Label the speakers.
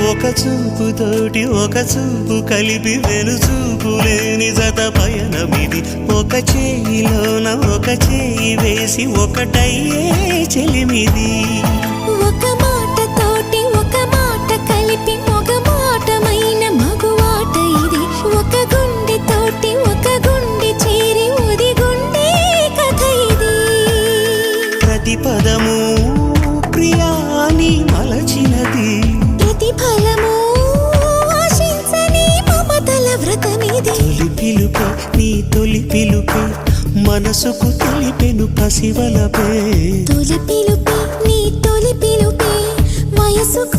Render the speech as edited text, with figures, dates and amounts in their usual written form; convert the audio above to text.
Speaker 1: ఒక చూపుతోటి ఒక చూపు కలిపి వెనుచూపు లేని జత పయనమిది ఒక చేయిలోన ఒక చేయి వేసి ఒకటయ్యే చెలిమిది
Speaker 2: ఒక మాటతోటి ఒక మాట కలిపి మగ మాటమైన మగువాట ఇది ఒక గుండెతోటి ఒక గుండె చేరి ఉది గుండె కథ ఇది
Speaker 1: ప్రతి పదము ప్రియాని మలచినది
Speaker 2: ప్రతిఫలము ఆశించని మమతల వ్రతమిది
Speaker 1: తొలి పిలుపే నీ తొలి పిలుపే మనసుకు తెలిపెను పసివలపే
Speaker 2: తొలి పిలుపే నీ తొలి పిలుపే వయసుకు